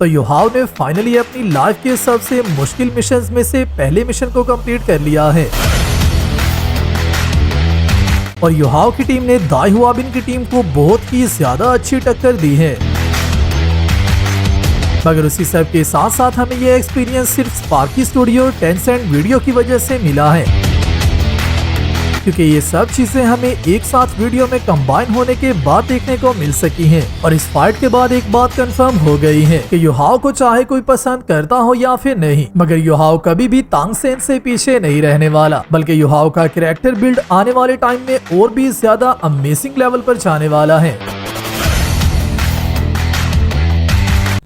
तो युहाओ ने फाइनली अपनी लाइफ के सबसे मुश्किल मिशन में से पहले मिशन को कंप्लीट कर लिया है और युहाओ की टीम ने दाई हुआबिन की टीम को बहुत ही ज्यादा अच्छी टक्कर दी है। मगर उसी सब के साथ साथ हमें यह एक्सपीरियंस सिर्फ स्पार्की स्टूडियो टेंसेंट वीडियो की वजह से मिला है, क्योंकि ये सब चीजें हमें एक साथ वीडियो में कंबाइन होने के बाद देखने को मिल सकी हैं। और इस फाइट के बाद एक बात कंफर्म हो गई है कि युहाओ को चाहे कोई पसंद करता हो या फिर नहीं, मगर युहाओ कभी भी तांग सेन से पीछे नहीं रहने वाला, बल्कि युहाओ का कैरेक्टर बिल्ड आने वाले टाइम में और भी ज्यादा अमेजिंग लेवल पर जाने वाला है।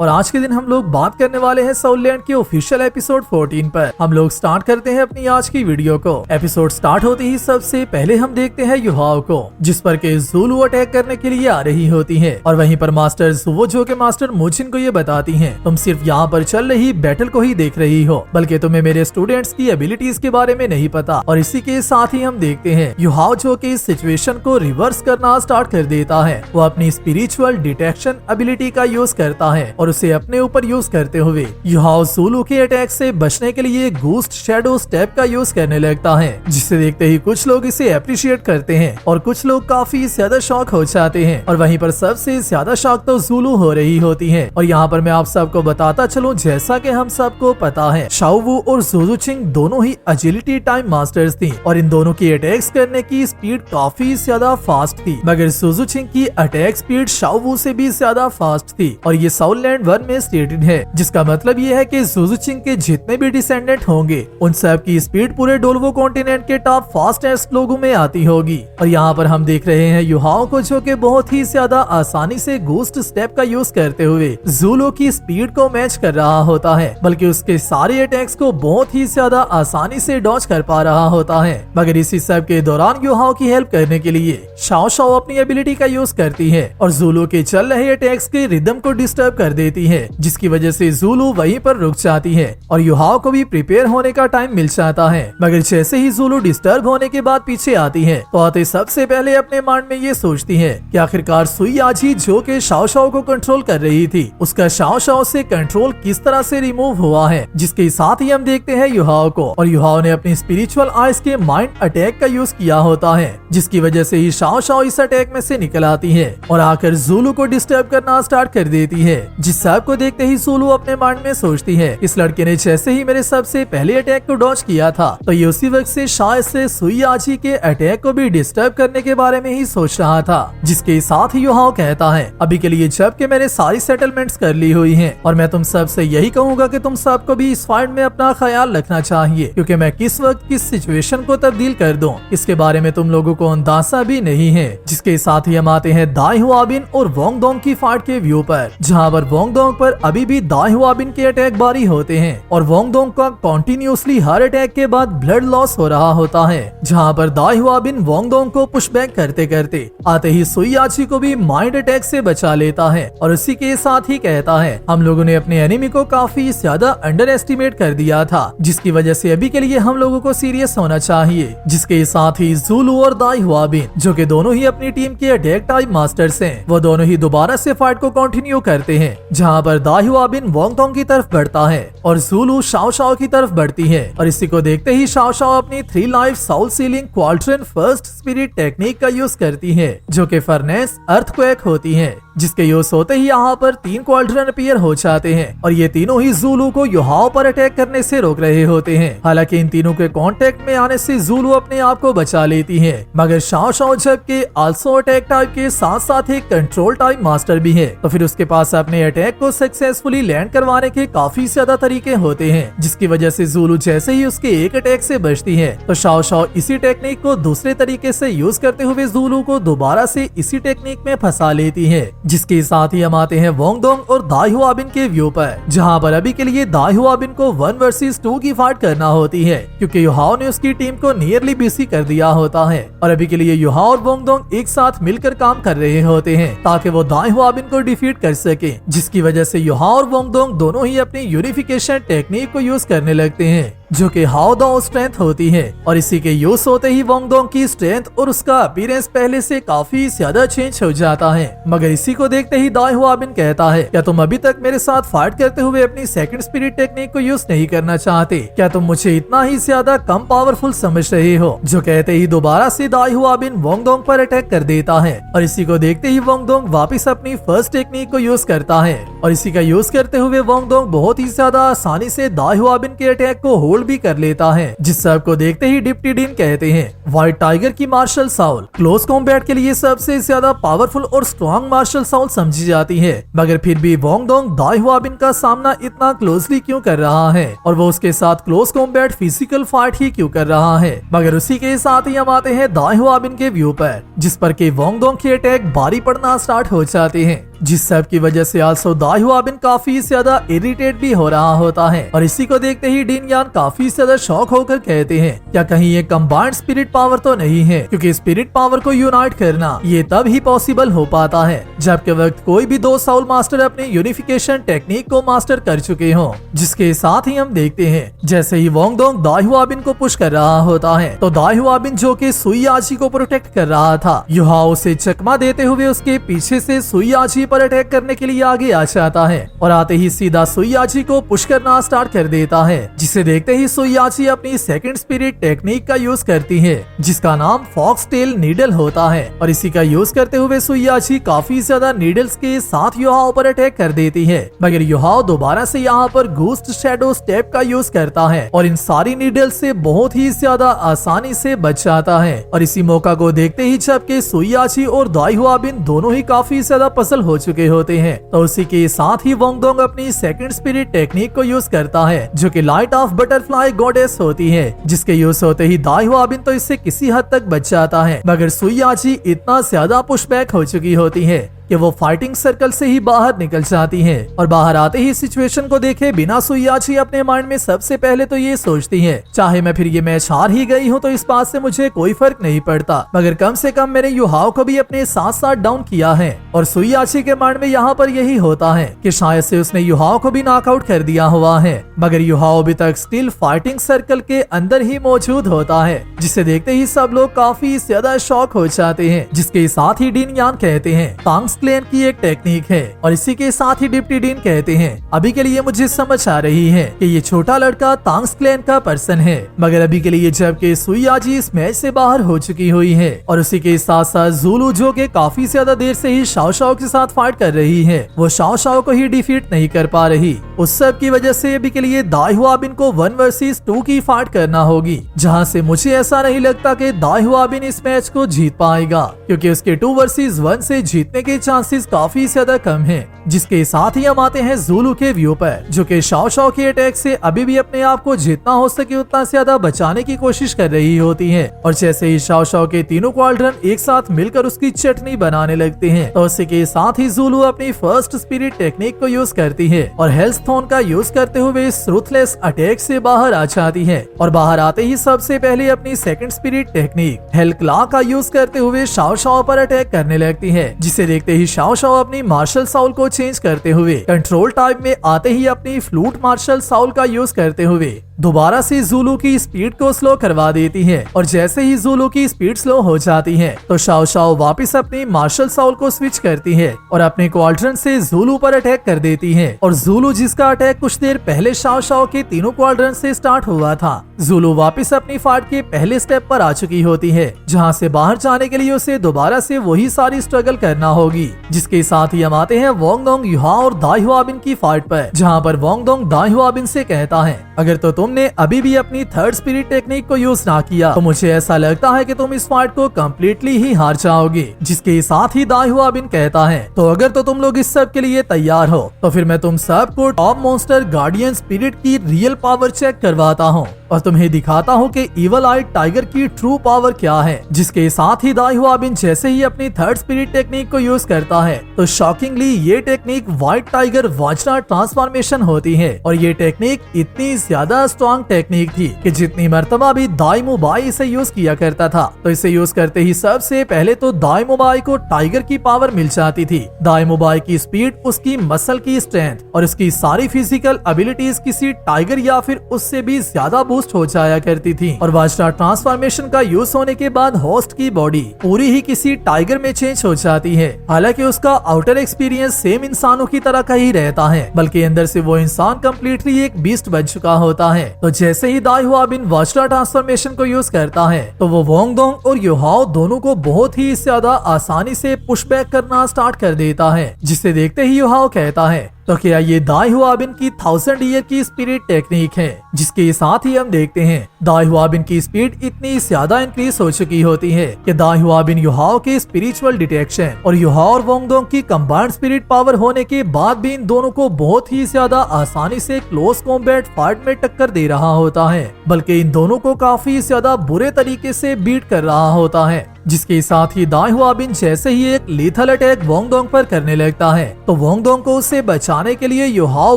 और आज के दिन हम लोग बात करने वाले हैं सोल लैंड के ऑफिशियल एपिसोड 14 पर। हम लोग स्टार्ट करते हैं अपनी आज की वीडियो को। एपिसोड स्टार्ट होते ही सबसे पहले हम देखते हैं युहाओ को, जिस पर के ज़ुलू अटैक करने के लिए आ रही होती है और वहीं पर मास्टर ज़ुवो जो के मास्टर मोचिन को ये बताती हैं, तुम सिर्फ यहाँ पर चल रही बैटल को ही देख रही हो, बल्कि तुम्हें मेरे स्टूडेंट्स की एबिलिटीज के बारे में नहीं पता। और इसी के साथ ही हम देखते हैं युहाओ जो के इस सिचुएशन को रिवर्स करना स्टार्ट कर देता है। वो अपनी स्पिरिचुअल डिटेक्शन एबिलिटी का यूज करता है और उसे अपने ऊपर यूज करते हुए युहाओ ज़ुलू के अटैक से बचने के लिए घोस्ट शैडो स्टेप का यूज करने लगता है, जिसे देखते ही कुछ लोग इसे अप्रिशिएट करते हैं और कुछ लोग काफी ज्यादा शॉक हो जाते हैं। और वहीं पर सबसे ज्यादा शॉक तो ज़ुलू हो रही होती है। और यहाँ पर मैं आप सबको बताता चलूं, जैसा कि हम सबको पता है शाओ वू और ज़ुज़ुचिंग दोनों ही एजिलिटी टाइम मास्टर्स थी और इन दोनों की अटैक्स करने की स्पीड काफी ज्यादा फास्ट थी, मगर ज़ुज़ुचिंग की अटैक स्पीड शाओ वू से भी ज्यादा फास्ट थी। और ये सोल लैंड 1 में स्टेटेड है, जिसका मतलब ये है कि ज़ुज़ुचिंग के जितने भी डिसेंडेंट होंगे उन सब की स्पीड पूरे डोल्वो कॉन्टिनेंट के टॉप फास्टेस्ट लोगों में आती होगी। और यहाँ पर हम देख रहे हैं युहाओ को जो कि बहुत ही ज्यादा आसानी से घोस्ट स्टेप का यूज करते हुए ज़ुलू की स्पीड को मैच कर रहा होता है, बल्कि उसके सारे अटैक्स को बहुत ही ज्यादा आसानी से डॉज कर पा रहा होता है। मगर इसी सब के दौरान युहाओ की हेल्प करने के लिए शाओ शाओ अपनी एबिलिटी का यूज करती है और ज़ुलू के चल रहे अटैक्स के रिदम को डिस्टर्ब कर देती है, जिसकी वजह से ज़ुलू वहीं पर रुक जाती है और युहाओ को भी प्रिपेयर होने का टाइम मिल जाता है। मगर जैसे ही ज़ुलू डिस्टर्ब होने के बाद पीछे आती है तो आते सबसे पहले अपने माइंड में ये सोचती है कि आखिरकार सुई आजी जो के शाओ शाओ को कंट्रोल कर रही थी, उसका शाओ शाओ से कंट्रोल किस तरह से रिमूव हुआ है। जिसके साथ ही हम देखते हैं युहाओ को, और युहाओ ने अपनी स्पिरिचुअल आइज के माइंड अटैक का यूज किया होता है, जिसकी वजह से ही शाओ शाओ इस अटैक में से निकल आती है और आकर ज़ुलू को डिस्टर्ब करना स्टार्ट कर देती है। जिस सब को देखते ही ज़ुलू अपने माइंड में सोचती है, इस लड़के ने जैसे ही मेरे सबसे पहले अटैक को डॉज किया था तो ये उसी वक्त से शायद से सुई आजी के अटैक को भी डिस्टर्ब करने के बारे में ही सोच रहा था। जिसके साथ ही युहाओ कहता है, अभी के लिए जबकि मैंने सारी सेटलमेंट्स कर ली हुई हैं और मैं तुम सब से यही कहूंगा कि तुम सबको भी इस फाइट में अपना ख्याल रखना चाहिए, क्योंकि मैं किस वक्त किस सिचुएशन को तब्दील कर दूं इसके बारे में तुम लोगों को अंदाजा भी नहीं है। जिसके साथ ही हम आते हैं दाई हुआबिन और वोंग दोंग की फाइट के व्यू पर, जहाँ पर वोंग दोंग पर अभी भी दाई हुआबिन के अटैक बारी होते हैं और वोंग दोंग का कॉन्टिन्यूसली हर अटैक के बाद ब्लड लॉस हो रहा होता है, जहाँ पर दाई हुआबिन वोंग दोंग को पुश बैक करते करते आते ही सुई आजी को भी माइंड अटैक से बचा लेता है और उसी के साथ ही कहता है, हम लोगों ने अपने एनिमी को काफी ज्यादा अंडर एस्टिमेट कर दिया था, जिसकी वजह से अभी के लिए हम लोगों को सीरियस होना चाहिए। जिसके साथ ही ज़ुलू और दाई हुआबिन जो कि दोनों ही अपनी टीम के अटैक टाइप मास्टर्स हैं, वो दोनों ही दोबारा से फाइट को कंटिन्यू करते हैं, जहाँ पर दाई हुआबिन वोंग दोंग की तरफ बढ़ता है और ज़ुलू शाओ शाओ की तरफ बढ़ती है। और इसी को देखते ही शाओ शाओ अपनी 3 life Saul ceiling quadrant first spirit technique का यूज करती है, जो कि फर्नेस अर्थक्वेक होती है, जिसके यूज होते ही यहाँ पर 3 क्वाड्रेंट अपीयर हो जाते हैं और ये तीनों ही ज़ुलू को युहाओ पर अटैक करने से रोक रहे होते हैं। हालांकि इन तीनों के कांटेक्ट में आने से ज़ुलू अपने आप को बचा लेती है, मगर शाओ शाओ जबकि आल्सो अटैक टाइप के साथ साथ एक कंट्रोल टाइप मास्टर भी है, तो फिर उसके पास अपने अटैक को सक्सेसफुली लैंड करवाने के काफी ज्यादा तरीके होते हैं, जिसकी वजह से ज़ुलू जैसे ही उसके एक अटैक से बचती है तो शाओ शाओ इसी टेक्निक को दूसरे तरीके से यूज करते हुए ज़ुलू को दोबारा से इसी टेक्निक में फंसा लेती है। जिसके साथ ही हम आते हैं वोंग दोंग और दाई हुआबिन के व्यू पर, जहाँ पर अभी के लिए दाई हुआबिन को 1 वर्सेस 2 की फाइट करना होती है, क्योंकि युहाओ ने उसकी टीम को नियरली बीसी कर दिया होता है और अभी के लिए युहाओ और वोंग दोंग एक साथ मिलकर काम कर रहे होते हैं ताकि वो दाई हुआबिन को डिफीट कर सके। जिसकी वजह से युहाओ और वोंग दोंग दोनों ही अपनी यूनिफिकेशन टेक्निक को यूज करने लगते हैं जो कि हाउ दाओ स्ट्रेंथ होती है, और इसी के यूज होते ही वोंगडोंग की स्ट्रेंथ और उसका अपीयरेंस पहले से काफी ज्यादा चेंज हो जाता है। मगर इसी को देखते ही दाई हुआबिन कहता है, क्या तुम अभी तक मेरे साथ फाइट करते हुए अपनी सेकंड स्पिरिट टेक्निक को यूज नहीं करना चाहते? क्या तुम मुझे इतना ही ज्यादा कम पावरफुल समझ रहे हो? जो कहते ही दोबारा से दाई हुआबिन वोंगडोंग पर अटैक कर देता है, और इसी को देखते ही वोंगडोंग वापस अपनी फर्स्ट टेक्निक को यूज करता है, और इसी का यूज करते हुए वोंगडोंग बहुत ही ज्यादा आसानी से दाई हुआबिन के अटैक को होल्ड भी कर लेता है। जिस सब को देखते ही डिप्टीडिन कहते हैं, व्हाइट टाइगर की मार्शल साउल क्लोज कॉम्बैट के लिए सबसे ज्यादा पावरफुल और स्ट्रॉन्ग मार्शल साउल समझी जाती है, मगर फिर भी वोंगडोंग दाई हुआबिन का सामना इतना क्लोजली क्यों कर रहा है, और वो उसके साथ क्लोज कॉम्बैट फिजिकल फाइट ही क्यों कर रहा है? मगर उसी के साथ ही हम आते हैं दाई हुआबिन के व्यू पर, जिस पर के वोंगडोंग के अटैक भारी पड़ना स्टार्ट हो जाते हैं, जिस सब की वजह से आल्सो दाई हुआबिन काफी ज्यादा इरिटेट भी हो रहा होता है। और इसी को देखते ही डिन यान काफी ज्यादा शॉक होकर कहते हैं, क्या कहीं ये कंबाइंड स्पिरिट पावर तो नहीं है? क्योंकि स्पिरिट पावर को यूनाइट करना ये तब ही पॉसिबल हो पाता है जबकि वक्त कोई भी दो साउल मास्टर अपने यूनिफिकेशन टेक्निक को मास्टर कर चुके हों। जिसके साथ ही हम देखते हैं, जैसे ही वोंगडोंग दाई हुआबिन को पुश कर रहा होता है, तो दाई हुआबिन जो कि सुई आजी को प्रोटेक्ट कर रहा था, युहाओ से चकमा देते हुए उसके पीछे से सुई आजी पर अटैक करने के लिए आगे आ जाता है, और आते ही सीधा सुईयाची को पुश करना स्टार्ट कर देता है। जिसे देखते ही सुईयाची अपनी सेकंड स्पिरिट टेक्निक का यूज करती है, जिसका नाम फॉक्स टेल नीडल होता है, और इसी का यूज करते हुए सुईयाची काफी ज्यादा नीडल्स के साथ युहाओ पर अटैक कर देती है। मगर युहाओ दोबारा से यहाँ पर घोस्ट शैडो स्टेप का यूज करता है, और इन सारी नीडल से बहुत ही ज्यादा आसानी से बच जाता है। और इसी मौका को देखते ही जबकि सुईयाची और दाई हुआबिन दोनों ही काफी ज्यादा पजल हो चुके होते हैं, तो उसी के साथ ही वोंगडोंग अपनी सेकंड स्पिरिट टेक्निक को यूज करता है, जो कि लाइट ऑफ बटरफ्लाई गॉडेस होती है, जिसके यूज होते ही दाई हुआबिन तो इससे किसी हद तक बच जाता है। मगर सुईयाची इतना ज्यादा पुशबैक हो चुकी होती है कि वो फाइटिंग सर्कल से ही बाहर निकल जाती है, और बाहर आते ही सिचुएशन को देखे बिना सुईयाची अपने माइंड में सबसे पहले तो ये सोचती है, चाहे मैं फिर ये मैच हार ही गई हूँ तो इस बात से मुझे कोई फर्क नहीं पड़ता, मगर कम से कम मैंने युहाओ को भी अपने साथ साथ डाउन किया है। और सुईयाची के माइंड में यहाँ पर यही होता है कि शायद से उसने युहाओ को भी नॉकआउट कर दिया हुआ है, मगर युहाओ अभी तक स्टिल फाइटिंग सर्कल के अंदर ही मौजूद होता है, जिसे देखते ही सब लोग काफी ज्यादा शॉक हो जाते हैं। जिसके साथ ही डिन यान कहते हैं, तांग्स क्लेन की एक टेक्निक है, और इसी के साथ ही डिप्टीडिन कहते हैं, अभी के लिए मुझे समझ आ रही है कि ये छोटा लड़का तांग्स क्लेन का पर्सन है, मगर अभी के लिए जबकि सुईयाची इस मैच से बाहर हो चुकी हुई है, और उसी के साथ साथ ज़ुलू जो कि काफी ज्यादा देर से ही शाओ शाओ के साथ फाइट कर रही है, वो शाओ शाओ को ही डिफीट नहीं कर पा रही। उस सब की वजह से अभी के लिए दाई हुआबिन को 1 वर्सेस 2 की फाइट करना होगी, जहाँ से मुझे ऐसा नहीं लगता कि दाई हुआबिन इस मैच को जीत पाएगा, क्योंकि उसके 2 वर्सेस 1 से जीतने के चांसेस काफी ज्यादा कम हैं। जिसके साथ ही हम आते हैं ज़ुलू के व्यू पर, जो कि शाओ शाओ के अटैक से अभी भी अपने आप को जितना हो सके उतना ज्यादा बचाने की कोशिश कर रही होती है, और जैसे ही शाओ शाओ के तीनों क्वाड्रन एक साथ मिलकर उसकी चटनी बनाने लगते हैं, तो उसी के साथ ही ज़ुलू अपनी फर्स्ट स्पिरिट टेक्निक को यूज करती है, और हेल्थ थोन का यूज करते हुए इस रूथलेस अटैक से बाहर आ जाती है, और बाहर आते ही सबसे पहले अपनी सेकंड स्पिरिट टेक्निक हेल क्ला का यूज करते हुए शाओ शाओ पर अटैक करने लगती है। जिसे देखते ही शाओ शाओ अपनी मार्शल साउल को चेंज करते हुए कंट्रोल टाइप में आते ही अपनी फ्लूट मार्शल साउल का यूज करते हुए दोबारा से ज़ुलू की स्पीड को स्लो करवा देती है, और जैसे ही ज़ुलू की स्पीड स्लो हो जाती है तो शाओ शाओ वापस अपनी मार्शल साउल को स्विच करती है, और अपने क्वाड्रन से ज़ुलू पर अटैक कर देती है। और ज़ुलू जिसका अटैक कुछ देर पहले शाओ शाओ के तीनों क्वाड्रन से स्टार्ट हुआ था, ज़ुलू वापस अपनी फाइट के पहले स्टेप पर आ चुकी होती है, जहाँ से बाहर जाने के लिए उसे दोबारा से वही सारी स्ट्रगल करना होगी। जिसके साथ ही हम आते हैं वोंगडोंग युहाओ और दाई हुआबिन की फाइट पर, जहाँ पर वोंगडोंग दाई हुआबिन से कहता है, अगर तो तुमने अभी भी अपनी थर्ड स्पिरिट टेक्निक को यूज ना किया तो मुझे ऐसा लगता है कि तुम इस फाइट को कम्प्लीटली ही हार जाओगे। जिसके साथ ही दाई हुआबिन कहता है, तो अगर तो तुम लोग इस सब के लिए तैयार हो तो फिर मैं तुम सबको टॉप मॉन्स्टर गार्डियन स्पिरिट की रियल पावर चेक करवाता हूँ, और तुम्हें दिखाता हूँ कि इवल आई टाइगर की ट्रू पावर क्या है। जिसके साथ ही दाई हुआबिन जैसे ही अपनी थर्ड स्पिरिट टेक्निक को यूज करता है तो शॉकिंगली ये टेक्निक व्हाइट टाइगर वाचना ट्रांसफॉर्मेशन होती है, और ये टेक्निक इतनी ज्यादा स्ट्रॉन्ग टेक्निक थी कि जितनी मर्तबा भी दाई मुबाई इसे यूज किया करता था तो इसे यूज करते ही सबसे पहले तो दाई मुबाई को टाइगर की पावर मिल जाती थी। दाई मुबाई की स्पीड, उसकी मसल की स्ट्रेंथ और उसकी सारी फिजिकल एबिलिटीज किसी टाइगर या फिर उससे भी ज्यादा बूस्ट हो जाया करती थी और वाजडा ट्रांसफॉर्मेशन का यूज होने के बाद होस्ट की बॉडी पूरी ही किसी टाइगर में चेंज हो जाती है। हालांकि उसका आउटर एक्सपीरियंस सेम इंसानों की तरह का ही रहता है, बल्कि अंदर से वो इंसान कम्प्लीटली एक बीस्ट बन चुका होता है। तो जैसे ही दाई हुआबिन वाजडा ट्रांसफॉर्मेशन को यूज करता है तो वो वोंग डोंग और युहाओ दोनों को बहुत ही ज्यादा आसानी से पुशबैक करना स्टार्ट कर देता है, जिसे देखते ही युहाओ कहता है तो क्या ये दाई हुआबिन की 1000 ईयर की स्पिरिट टेक्निक है। जिसके साथ ही हम देखते हैं दाई हुआबिन की स्पीड इतनी ज्यादा इंक्रीज हो चुकी होती है कि दाई हुआबिन युहाओ के स्पिरिचुअल डिटेक्शन और युहाओ और वोंग डोंग की कंबाइंड स्पिरिट पावर होने के बाद भी इन दोनों को बहुत ही ज्यादा आसानी से क्लोज कॉम्बैट फाइट में टक्कर दे रहा होता है, बल्कि इन दोनों को काफी ज्यादा बुरे तरीके से बीट कर रहा होता है। जिसके साथ ही दाई हुआबिन जैसे ही एक लीथल अटैक वोंग डोंग पर करने लगता है तो वोंग डोंग को उससे बचाने के लिए युहाओ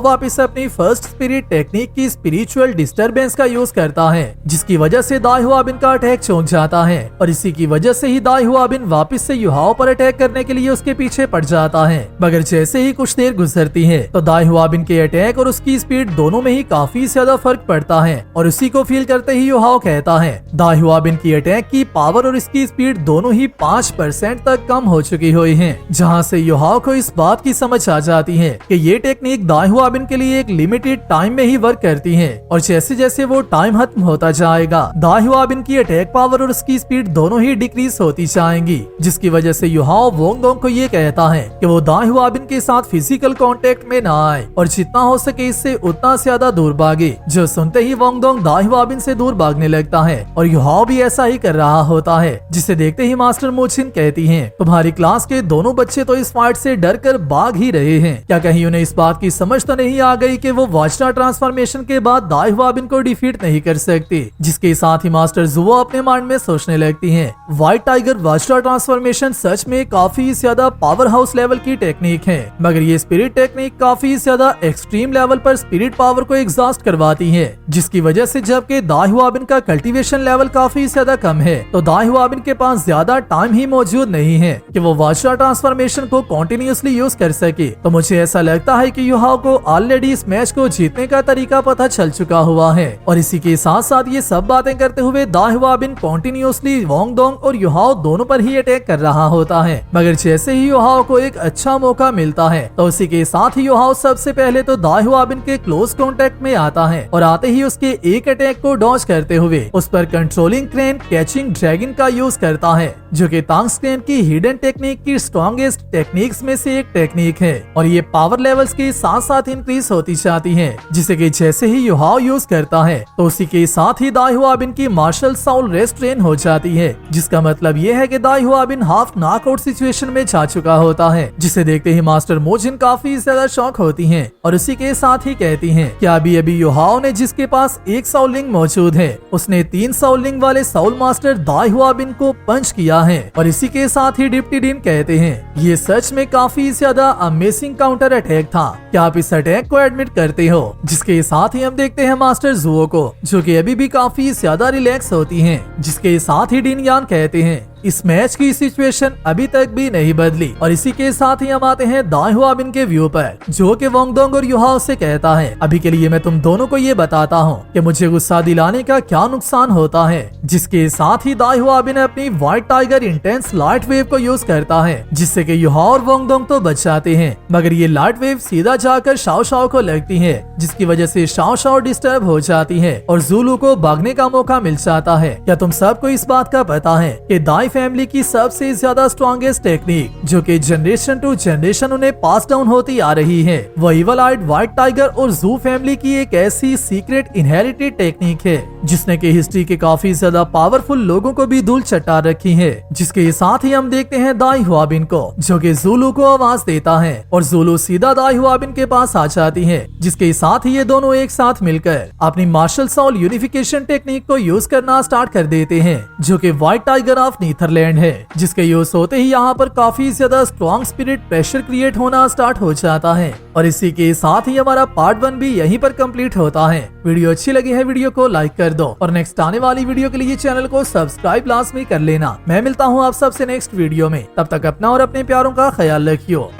वापस अपनी फर्स्ट स्पिरिट टेक्निक की स्पिरिचुअल डिस्टरबेंस का यूज करता है, जिसकी वजह से दाई हुआबिन का अटैक चौंक जाता है और इसी की वजह से ही दाई हुआबिन वापस से युहाओ पर अटैक करने के लिए उसके पीछे पड़ जाता है। मगर जैसे ही कुछ देर गुजरती है तो दाई हुआबिन के अटैक और उसकी स्पीड दोनों में ही काफी ज्यादा फर्क पड़ता है और उसी को फील करते ही युहाओ कहता है दाई हुआबिन की अटैक की पावर और इसकी स्पीड दोनों ही 5% तक कम हो चुकी हुई हैं, जहां से युहाओ को इस बात की समझ आ जाती है कि ये टेक्निक दाई हुआबिन के लिए एक लिमिटेड टाइम में ही वर्क करती है और जैसे जैसे वो टाइम खत्म होता जाएगा दाई हुआबिन की अटैक पावर और उसकी स्पीड दोनों ही डिक्रीज होती जाएंगी, जिसकी वजह से युहाओ वोंग डोंग को ये कहता है कि वो दाई हुआबिन के साथ फिजिकल कांटेक्ट में ना आए और जितना हो सके इससे उतना ज्यादा दूर भागे। जो सुनते ही वोंग डोंग दाई हुआबिन से दूर भागने लगता है और युहाओ भी ऐसा ही कर रहा होता है, जिसे देखते ही मास्टर मोचिन कहती हैं तुम्हारी क्लास के दोनों बच्चे तो इस फाइट से डर कर भाग ही रहे हैं, क्या कहीं उन्हें इस बात की समझ तो नहीं आ गई कि वो वाजडा ट्रांसफॉर्मेशन के बाद दाई हुआबिन को डिफीट नहीं कर सकती। जिसके साथ ही मास्टर जुवो अपने माइंड में सोचने लगती हैं व्हाइट टाइगर वाजडा ट्रांसफॉर्मेशन सच में काफी ज्यादा पावर हाउस लेवल की टेक्निक है, मगर ये स्पिरिट टेक्निक काफी ज्यादा एक्सट्रीम लेवल पर स्पिरिट पावर को एग्जॉस्ट करवाती है, जिसकी वजह से जबकि दाई हुआबिन का कल्टीवेशन लेवल काफी ज्यादा कम है तो दाई हुआबिन के पास ज्यादा टाइम ही मौजूद नहीं है कि वो वाजडा ट्रांसफॉर्मेशन को कंटिन्यूअसली यूज कर सके। तो मुझे ऐसा लगता है कि युहाओ को ऑलरेडी इस मैच को जीतने का तरीका पता चल चुका हुआ है और इसी के साथ साथ ये सब बातें करते हुए दाई हुआबिन कंटिन्यूअसली वोंग डोंग और युहाओ दोनों पर ही अटैक कर रहा होता है। मगर जैसे ही युहाओ को एक अच्छा मौका मिलता है तो उसी के साथ ही युहाओ सबसे पहले तो दाई हुआबिन के क्लोज कॉन्टेक्ट में आता है और आते ही उसके एक अटैक को डॉज करते हुए उस पर कंट्रोलिंग क्रेन कैचिंग ड्रैगन का यूज करता है, जो कि तांग्स क्रेन की हिडन टेक्निक की स्ट्रॉन्गेस्ट टेक्निक्स में से एक टेक्निक है और ये पावर लेवल्स के साथ साथ इंक्रीज होती जाती है, जिसे कि जैसे ही युहाओ यूज करता है तो उसी के साथ ही दाई हुआबिन की मार्शल साउल रेस्ट ट्रेन हो जाती है, जिसका मतलब ये है कि दाई हुआबिन हाफ नॉकआउट सिचुएशन में जा चुका होता है, जिसे देखते ही मास्टर मोजिन काफी ज्यादा शॉक होती हैं और उसी के साथ ही कहती हैं कि अभी अभी युहाओ ने जिसके पास एक साउलिंग मौजूद है उसने 3 साउलिंग वाले साउल मास्टर दाई हुआबिन को पंच किया है और इसी के साथ ही डिप्टी डीन कहते हैं ये सच में काफी ज्यादा अमेजिंग काउंटर अटैक था, क्या आप इस अटैक को एडमिट करते हो। जिसके साथ ही हम देखते हैं मास्टर जुओ को, जो कि अभी भी काफी ज्यादा रिलैक्स होती हैं, जिसके साथ ही डीन यान कहते हैं इस मैच की सिचुएशन अभी तक भी नहीं बदली और इसी के साथ ही हम आते हैं दाई हुआबिन के व्यू पर, जो कि वोंग डोंग और युहाओ से कहता है अभी के लिए मैं तुम दोनों को ये बताता हूँ कि मुझे गुस्सा दिलाने का क्या नुकसान होता है। जिसके साथ ही दाई हुआबिन अपनी white tiger intense light wave को यूज करता है, जिससे कि युहाओ और वोंग डोंग तो बच जाते हैं, मगर ये लाइट वेव सीधा जाकर शाओ शाओ को लगती है, जिसकी वजह से शाओ शाओ डिस्टर्ब हो जाती है और ज़ुलू को भागने का मौका मिल जाता है। क्या तुम सबको इस बात का पता है कि दाई फैमिली की सबसे ज्यादा स्ट्रॉन्गेस्ट टेक्निक, जो कि जनरेशन टू जनरेशन उन्हें पास डाउन होती आ रही है, वो इवल आइड व्हाइट टाइगर और जू फैमिली की एक ऐसी सीक्रेट इनहेरिटेड टेक्निक है जिसने की हिस्ट्री के काफी ज्यादा पावरफुल लोगों को भी धूल चटा रखी है। जिसके साथ ही हम देखते हैं दाई हुआबिन को, जो कि ज़ुलू को आवाज देता है और ज़ुलू सीधा दाई हुआबिन के पास आ जाती है, जिसके साथ ही ये दोनों एक साथ मिलकर अपनी मार्शल साउल यूनिफिकेशन टेक्निक को यूज करना स्टार्ट कर देते हैं, जो कि व्हाइट टाइगर ऑफ नीदरलैंड है, जिसके यूज होते ही यहाँ पर काफी ज्यादा स्ट्रॉन्ग स्पिरिट प्रेशर क्रिएट होना स्टार्ट हो जाता है। और इसी के साथ ही हमारा पार्ट 1 भी यहीं पर कंप्लीट होता है। वीडियो अच्छी लगी है वीडियो को लाइक कर दो और नेक्स्ट आने वाली वीडियो के लिए चैनल को सब्सक्राइब लाजमी कर लेना। मैं मिलता हूँ आप सबसे नेक्स्ट वीडियो में, तब तक अपना और अपने प्यारों का ख्याल रखियो।